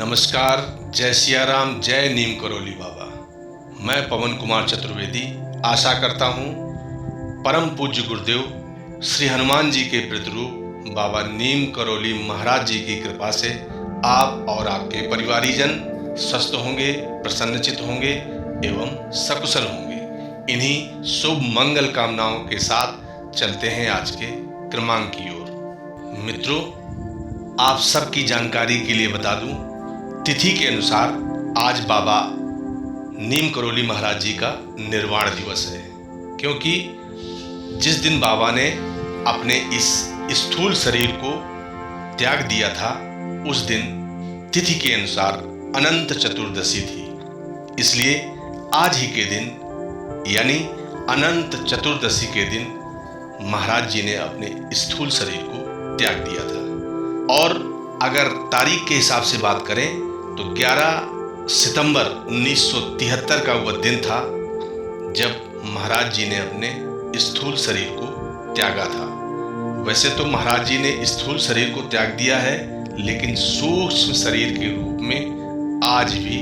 नमस्कार, जय सिया राम, जय नीम करोली बाबा। मैं पवन कुमार चतुर्वेदी आशा करता हूँ परम पूज्य गुरुदेव श्री हनुमान जी के प्रतिरूप बाबा नीम करोली महाराज जी की कृपा से आप और आपके परिवारीजन स्वस्थ होंगे, प्रसन्नचित होंगे एवं सकुशल होंगे। इन्हीं शुभ मंगल कामनाओं के साथ चलते हैं आज के क्रमांक की ओर। मित्रों, आप सबकी जानकारी के लिए बता दूं, तिथि के अनुसार आज बाबा नीम करोली महाराज जी का निर्वाण दिवस है, क्योंकि जिस दिन बाबा ने अपने इस स्थूल शरीर को त्याग दिया था उस दिन तिथि के अनुसार अनंत चतुर्दशी थी। इसलिए आज ही के दिन यानी अनंत चतुर्दशी के दिन महाराज जी ने अपने स्थूल शरीर को त्याग दिया था। और अगर तारीख के हिसाब से बात करें तो 11 सितंबर 1973 का वह दिन था जब महाराज जी ने अपने स्थूल शरीर को त्यागा था। वैसे तो महाराज जी ने स्थूल शरीर को त्याग दिया है, लेकिन सूक्ष्म शरीर के रूप में आज भी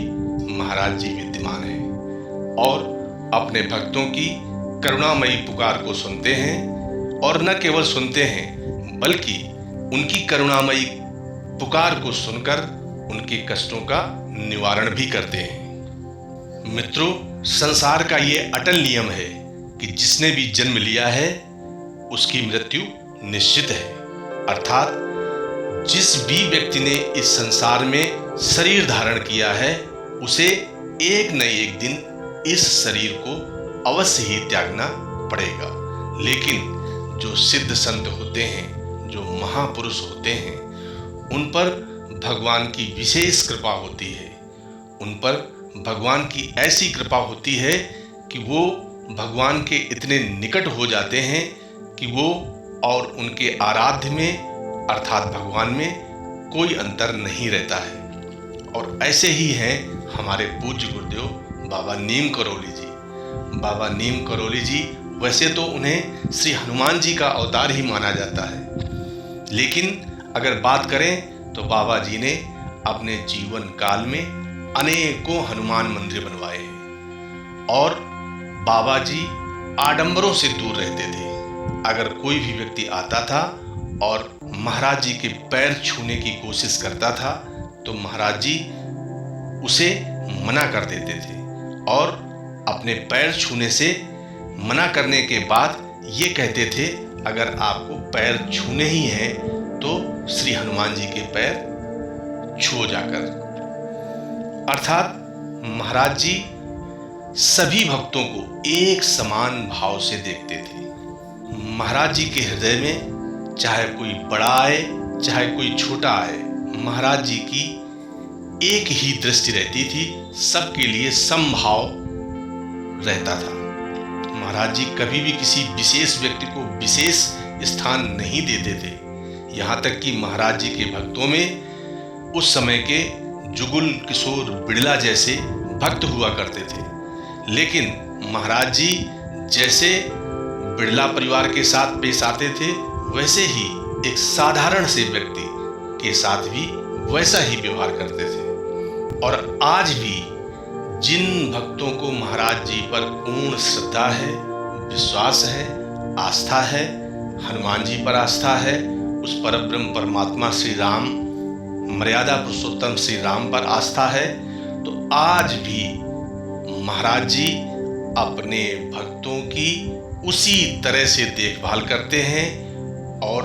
महाराज जी विद्यमान हैं और अपने भक्तों की करुणामयी पुकार को सुनते हैं। और न केवल सुनते हैं बल्कि उनकी करुणामयी पुकार को सुनकर उनके कष्टों का निवारण भी करते हैं। मित्रों, संसार का ये अटल नियम है कि जिसने भी जन्म लिया है उसकी मृत्यु निश्चित है। अर्थात जिस भी व्यक्ति ने इस संसार में शरीर धारण किया है उसे एक न एक दिन इस शरीर को अवश्य ही त्यागना पड़ेगा। लेकिन जो सिद्ध संत होते हैं, जो महापुरुष होते हैं, उन पर भगवान की विशेष कृपा होती है। उन पर भगवान की ऐसी कृपा होती है कि वो भगवान के इतने निकट हो जाते हैं कि वो और उनके आराध्य में अर्थात भगवान में कोई अंतर नहीं रहता है। और ऐसे ही हैं हमारे पूज्य गुरुदेव बाबा नीम करोली जी। बाबा नीम करोली जी वैसे तो उन्हें श्री हनुमान जी का अवतार ही माना जाता है, लेकिन अगर बात करें तो बाबा जी ने अपने जीवन काल में अनेकों हनुमान मंदिर बनवाए हैं और बाबा जी आडंबरों से दूर रहते थे। अगर कोई भी व्यक्ति आता था और महाराज जी के पैर छूने की कोशिश करता था तो महाराज जी उसे मना कर देते थे और अपने पैर छूने से मना करने के बाद ये कहते थे, अगर आपको पैर छूने ही हैं तो श्री हनुमान जी के पैर छुओ जाकर। अर्थात महाराज जी सभी भक्तों को एक समान भाव से देखते थे। महाराज जी के हृदय में चाहे कोई बड़ा आए चाहे कोई छोटा आए, महाराज जी की एक ही दृष्टि रहती थी, सबके लिए समभाव रहता था। महाराज जी कभी भी किसी विशेष व्यक्ति को विशेष स्थान नहीं देते थे। यहाँ तक कि महाराज जी के भक्तों में उस समय के जुगुल किशोर बिड़ला जैसे भक्त हुआ करते थे, लेकिन महाराज जी जैसे बिड़ला परिवार के साथ पेश आते थे वैसे ही एक साधारण से व्यक्ति के साथ भी वैसा ही व्यवहार करते थे। और आज भी जिन भक्तों को महाराज जी पर पूर्ण श्रद्धा है, विश्वास है, आस्था है, हनुमान जी पर आस्था है, उस परब्रह्म परमात्मा श्री राम, मर्यादा पुरुषोत्तम श्री राम पर आस्था है, तो आज भी महाराज जी अपने भक्तों की उसी तरह से देखभाल करते हैं और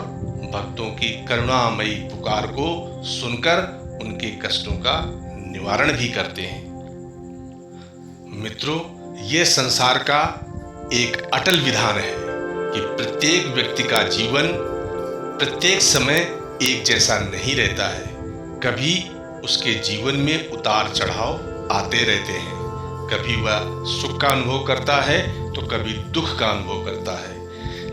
भक्तों की करुणामयी पुकार को सुनकर उनके कष्टों का निवारण भी करते हैं। मित्रों, ये संसार का एक अटल विधान है कि प्रत्येक व्यक्ति का जीवन प्रत्येक समय एक जैसा नहीं रहता है। कभी उसके जीवन में उतार चढ़ाव आते रहते हैं। कभी वह सुख का अनुभव करता है तो कभी दुख का अनुभव करता है,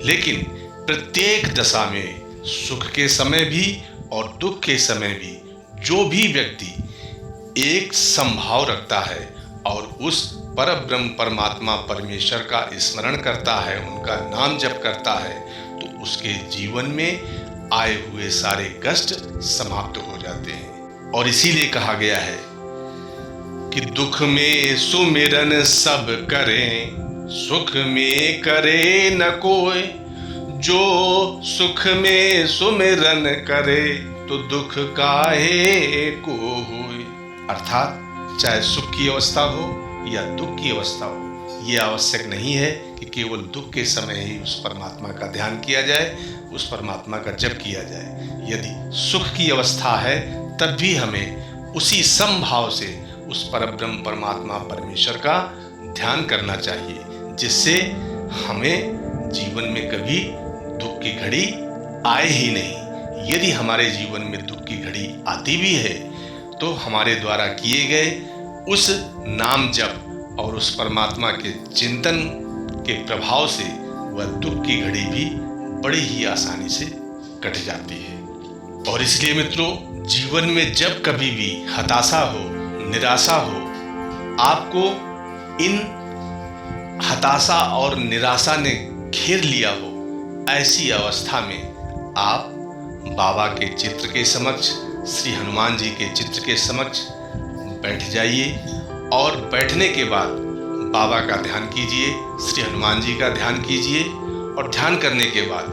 लेकिन प्रत्येक दशा में सुख के समय भी और दुख के समय भी जो भी व्यक्ति एक समभाव रखता है और उस परब्रह्म परमात्मा परमेश्वर का स्मरण करता है, उनका नाम जप करता है, तो उसके जीवन में आए हुए सारे कष्ट समाप्त हो जाते हैं। और इसीलिए कहा गया है कि दुख में सुमिरन सब करें, सुख में करे न कोई। जो सुख में सुमिरन करे तो दुख काहे को होए। अर्थात चाहे सुख की अवस्था हो या दुख की अवस्था हो, ये आवश्यक नहीं है कि केवल दुख के समय ही उस परमात्मा का ध्यान किया जाए, उस परमात्मा का जप किया जाए। यदि सुख की अवस्था है तब भी हमें उसी समभाव से उस परब्रह्म परमात्मा परमेश्वर का ध्यान करना चाहिए, जिससे हमें जीवन में कभी दुख की घड़ी आए ही नहीं। यदि हमारे जीवन में दुख की घड़ी आती भी है तो हमारे द्वारा किए गए उस नाम जप और उस परमात्मा के चिंतन के प्रभाव से वह दुख की घड़ी भी बड़ी ही आसानी से कट जाती है। और इसलिए मित्रों, जीवन में जब कभी भी हताशा हो, निराशा हो, आपको इन हताशा और निराशा ने घेर लिया हो, ऐसी अवस्था में आप बाबा के चित्र के समक्ष, श्री हनुमान जी के चित्र के समक्ष बैठ जाइए और बैठने के बाद बाबा का ध्यान कीजिए, श्री हनुमान जी का ध्यान कीजिए। और ध्यान करने के बाद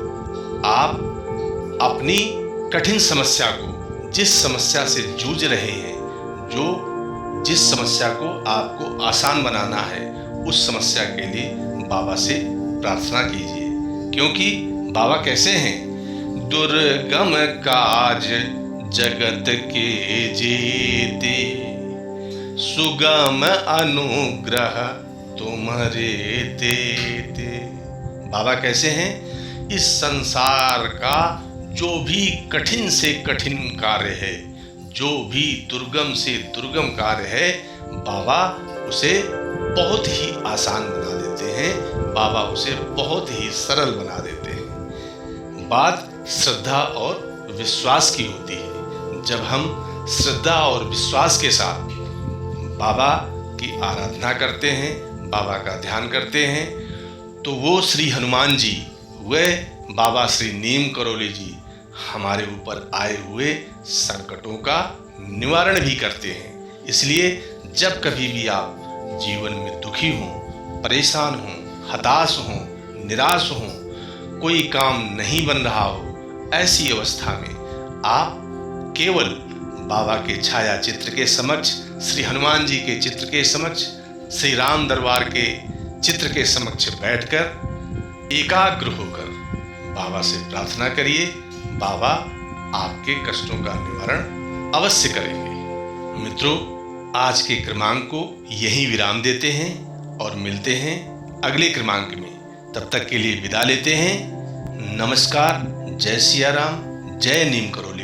आप अपनी कठिन समस्या को, जिस समस्या से जूझ रहे हैं, जिस समस्या को आपको आसान बनाना है, उस समस्या के लिए बाबा से प्रार्थना कीजिए। क्योंकि बाबा कैसे हैं? दुर्गम काज जगत के जेते, सुगम अनुग्रह तुम्हारे देते। बाबा कैसे हैं? इस संसार का जो भी कठिन से कठिन कार्य है, जो भी दुर्गम से दुर्गम कार्य है, बाबा उसे बहुत ही आसान बना देते हैं, बाबा उसे बहुत ही सरल बना देते हैं। बात श्रद्धा और विश्वास की होती है। जब हम श्रद्धा और विश्वास के साथ बाबा की आराधना करते हैं, बाबा का ध्यान करते हैं, तो वो श्री हनुमान जी, वे बाबा श्री नीम करौली जी हमारे ऊपर आए हुए संकटों का निवारण भी करते हैं। इसलिए जब कभी भी आप जीवन में दुखी हों, परेशान हों, हताश हों, निराश हों, कोई काम नहीं बन रहा हो, ऐसी अवस्था में आप केवल बाबा के छाया चित्र के समक्ष, श्री हनुमान जी के चित्र के समक्ष, श्री राम दरबार के चित्र के समक्ष बैठकर एकाग्र होकर बाबा से प्रार्थना करिए। बाबा आपके कष्टों का निवारण अवश्य करेंगे। मित्रों, आज के क्रमांक को यहीं विराम देते हैं और मिलते हैं अगले क्रमांक में। तब तक के लिए विदा लेते हैं। नमस्कार। जय सिया राम, जय नीम करौली।